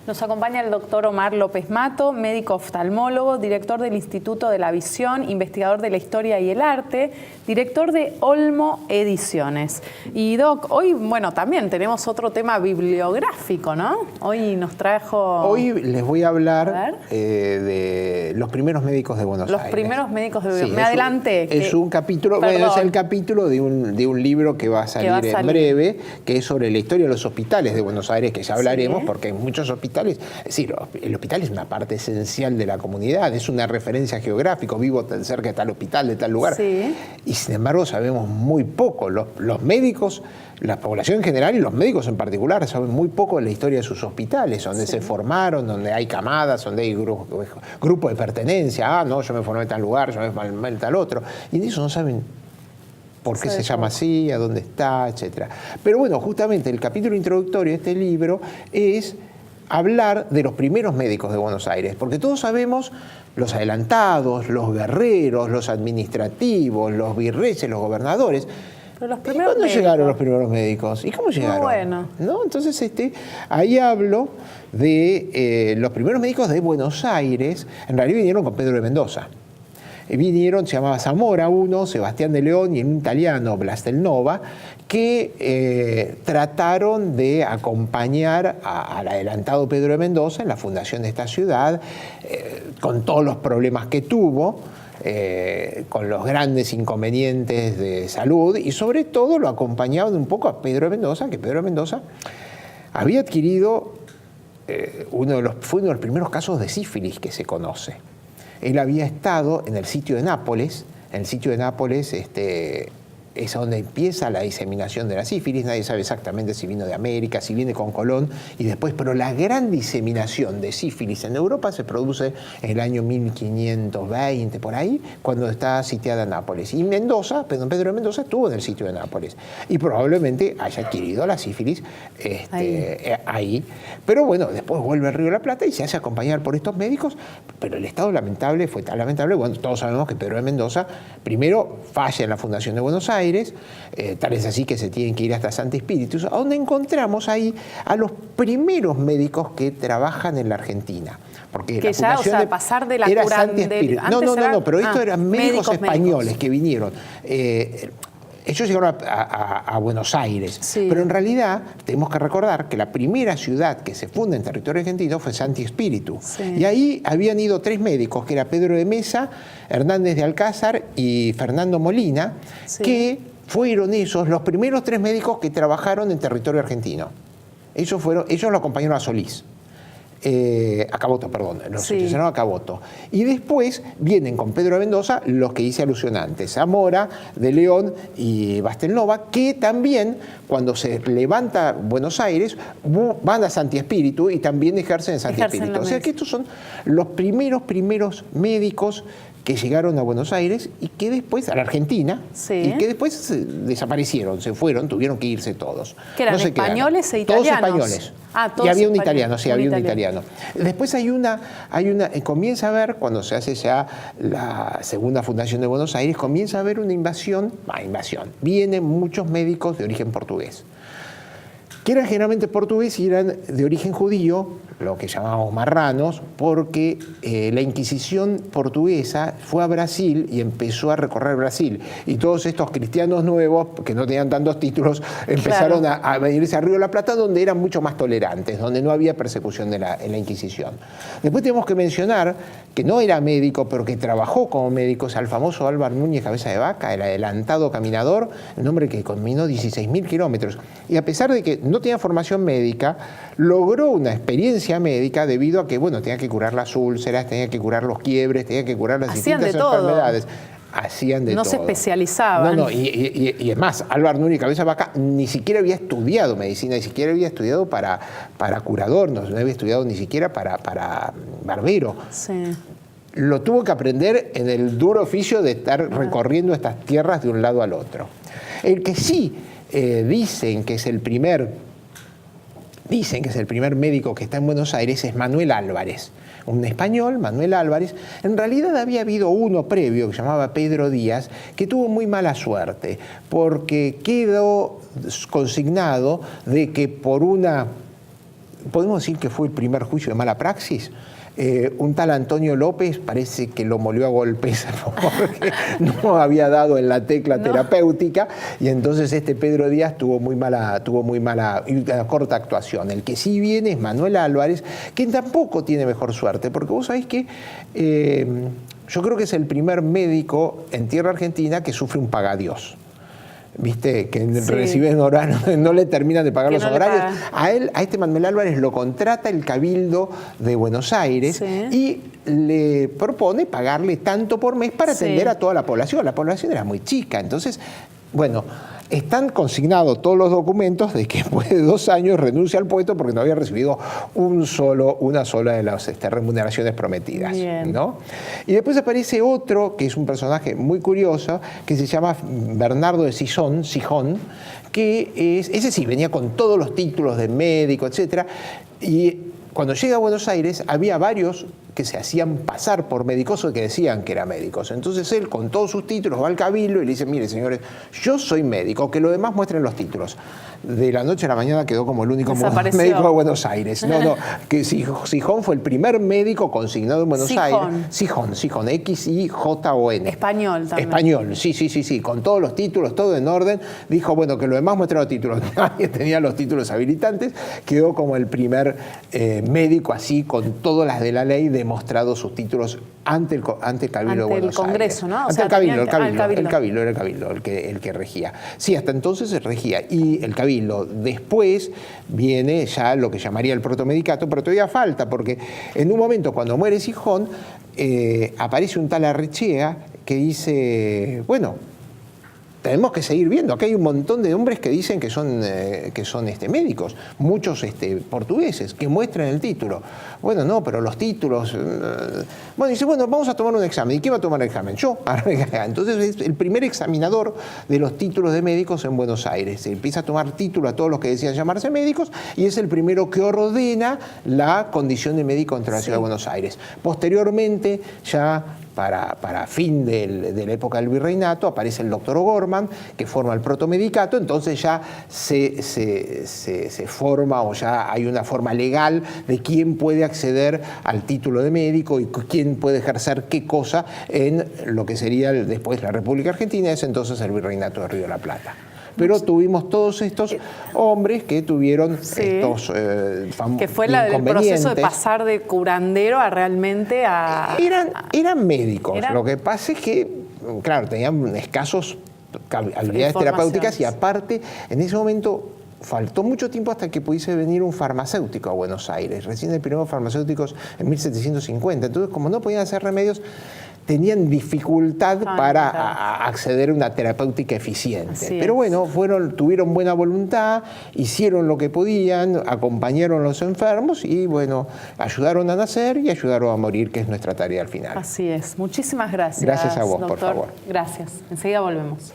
Nos acompaña el doctor Omar López Mato, médico oftalmólogo, director del Instituto de la Visión, investigador de la historia y el arte, director de Olmo Ediciones. Y Doc, hoy, bueno, también tenemos otro tema bibliográfico, ¿no? Hoy nos trajo... Hoy les voy a hablar de los primeros médicos de Buenos Aires. Los primeros médicos de Buenos Aires. Sí, Me adelanté. Es un capítulo, bueno, es el capítulo de un libro que va a salir en breve, que es sobre la historia de los hospitales de Buenos Aires, que ya hablaremos, porque hay muchos hospitales. Es decir, el hospital es una parte esencial de la comunidad, es una referencia geográfica, vivo tan cerca de tal hospital, de tal lugar. Sí. Y sin embargo sabemos muy poco. Los médicos, la población en general y los médicos en particular saben muy poco de la historia de sus hospitales, donde se formaron, donde hay camadas, donde hay grupo de pertenencia. Ah, no, yo me formé en tal lugar, yo me formé en tal otro. Y de eso no saben por qué se llama así, a dónde está, etc. Pero bueno, justamente el capítulo introductorio de este libro es hablar de los primeros médicos de Buenos Aires, porque todos sabemos los adelantados, los guerreros, los administrativos, los virreyes, los gobernadores. Pero los primeros ¿Cuándo llegaron los primeros médicos? ¿Y cómo llegaron? Bueno. ¿No? Entonces, ahí hablo de los primeros médicos de Buenos Aires. En realidad vinieron con Pedro de Mendoza. Vinieron, se llamaba Zamora uno, Sebastián de León y un italiano, Blastelnova, que trataron de acompañar al adelantado Pedro de Mendoza en la fundación de esta ciudad, con todos los problemas que tuvo, con los grandes inconvenientes de salud, y sobre todo lo acompañaban un poco a Pedro de Mendoza, que Pedro de Mendoza había adquirido fue uno de los primeros casos de sífilis que se conoce. Él había estado en el sitio de Nápoles. En el sitio de Nápoles es donde empieza la diseminación de la sífilis. Nadie sabe exactamente si vino de América, si viene con Colón y después, pero la gran diseminación de sífilis en Europa se produce en el año 1520, por ahí, cuando está sitiada Nápoles. Y Mendoza, Pedro de Mendoza estuvo en el sitio de Nápoles y probablemente haya adquirido la sífilis ahí. Pero bueno, después vuelve al Río de la Plata y se hace acompañar por estos médicos, pero el estado lamentable fue tan lamentable. Bueno, todos sabemos que Pedro de Mendoza primero falla en la fundación de Buenos Aires, tal es así que se tienen que ir hasta Santi Spíritus, a donde encontramos ahí a los primeros médicos que trabajan en la Argentina. Porque que la ya, o sea, pasar de la era cura Santi Spíritus. No, pero estos eran médicos españoles que vinieron. Ellos llegaron a Buenos Aires, pero en realidad tenemos que recordar que la primera ciudad que se funda en territorio argentino fue Santi Espíritu. Y ahí habían ido tres médicos, que era Pedro de Mesa, Hernández de Alcázar y Fernando Molina, que fueron ellos los primeros tres médicos que trabajaron en territorio argentino. Ellos lo acompañaron a Solís. A Caboto, perdón, los mencionaron a Caboto. Y después vienen con Pedro de Mendoza los que hice alusión antes, Zamora, de León y Blastelnova, que también, cuando se levanta Buenos Aires, van a Santi Espíritu y también ejercen en Santi Espíritu. O sea que estos son los primeros médicos que llegaron a Buenos Aires y que después, a la Argentina, y que después desaparecieron, se fueron, tuvieron que irse todos. ¿Que eran españoles e italianos? Todos españoles. Todos y había un italiano, había un italiano. Después comienza a haber, cuando se hace ya la segunda fundación de Buenos Aires, comienza a haber una invasión. Vienen muchos médicos de origen portugués, que eran generalmente portugueses y eran de origen judío, lo que llamamos marranos, porque la Inquisición portuguesa fue a Brasil y empezó a recorrer Brasil. Y todos estos cristianos nuevos, que no tenían tantos títulos, empezaron a venirse a Río de la Plata, donde eran mucho más tolerantes, donde no había persecución en la Inquisición. Después tenemos que mencionar que no era médico, pero que trabajó como médico, al famoso Álvar Núñez Cabeza de Vaca, el adelantado caminador, un hombre que caminó 16.000 kilómetros. Y a pesar de que no tenía formación médica, logró una experiencia médica debido a que, bueno, tenía que curar las úlceras, tenía que curar los quiebres, tenía que curar las distintas enfermedades. Hacían de todo. No se especializaban. Y es más, Álvar Núñez Cabeza de Vaca ni siquiera había estudiado medicina, ni siquiera había estudiado para curador, no había estudiado ni siquiera para barbero. Lo tuvo que aprender en el duro oficio de estar recorriendo estas tierras de un lado al otro. El que sí dicen que es el primer médico que está en Buenos Aires es Manuel Álvarez, un español, Manuel Álvarez. En realidad había habido uno previo que se llamaba Pedro Díaz, que tuvo muy mala suerte, porque quedó consignado de que por una podemos decir que fue el primer juicio de mala praxis. Un tal Antonio López parece que lo molió a golpes porque no había dado en la tecla terapéutica, y entonces Pedro Díaz tuvo muy mala y una corta actuación. El que sí viene es Manuel Álvarez, que tampoco tiene mejor suerte, porque vos sabés que yo creo que es el primer médico en tierra argentina que sufre un pagadiós. ¿Viste? Que reciben honorarios, no le terminan de pagar los honorarios. A Manuel Álvarez lo contrata el Cabildo de Buenos Aires y le propone pagarle tanto por mes para atender a toda la población. La población era muy chica, entonces, bueno, están consignados todos los documentos de que después de 2 años renuncia al puesto porque no había recibido una sola de las remuneraciones prometidas, ¿no? Y después aparece otro, que es un personaje muy curioso, que se llama Bernardo de Sijón, que ese sí venía con todos los títulos de médico, etc. Y cuando llega a Buenos Aires había varios que se hacían pasar por médicos o que decían que eran médicos. Entonces él, con todos sus títulos, va al Cabildo y le dice: mire, señores, yo soy médico, que los demás muestren los títulos. De la noche a la mañana quedó como el único médico de Buenos Aires. Que Sijón fue el primer médico consignado en Buenos Aires. Sijón, Xijón. Español también. Español, sí, con todos los títulos, todo en orden. Dijo, bueno, que los demás muestren los títulos. Nadie tenía los títulos habilitantes. Quedó como el primer médico así, con todas las de la ley, demostrado sus títulos ante el Cabildo de Buenos Aires. Ante el Congreso, ¿no? Ante el Cabildo, era el Cabildo el que regía. Sí, hasta entonces se regía. Y el Cabildo. Después viene ya lo que llamaría el protomedicato, pero todavía falta, porque en un momento, cuando muere Sijón, aparece un tal Arrechea que dice, bueno, tenemos que seguir viendo. Acá hay un montón de hombres que dicen que son médicos, muchos portugueses, que muestran el título. Bueno, no, pero los títulos... Bueno, dice, bueno, vamos a tomar un examen. ¿Y quién va a tomar el examen? Yo. Entonces es el primer examinador de los títulos de médicos en Buenos Aires. Se empieza a tomar título a todos los que decían llamarse médicos y es el primero que ordena la condición de médico entre la ciudad de Buenos Aires. Posteriormente, ya... Para fin de la época del virreinato, aparece el doctor O'Gorman, que forma el protomedicato, entonces ya se forma, o ya hay una forma legal de quién puede acceder al título de médico y quién puede ejercer qué cosa en lo que sería después la República Argentina, es entonces el virreinato de Río de la Plata. Pero tuvimos todos estos hombres que tuvieron estos que fue el proceso de pasar de curandero a realmente a... Eran médicos. Lo que pasa es que, claro, tenían escasos habilidades terapéuticas y aparte, en ese momento... Faltó mucho tiempo hasta que pudiese venir un farmacéutico a Buenos Aires. Recién el primero farmacéuticos en 1750. Entonces, como no podían hacer remedios, tenían dificultad para acceder a una terapéutica eficiente. Pero bueno, tuvieron buena voluntad, hicieron lo que podían, acompañaron a los enfermos y bueno, ayudaron a nacer y ayudaron a morir, que es nuestra tarea al final. Así es. Muchísimas gracias. Gracias a vos, doctor. por favor. Gracias. Enseguida volvemos.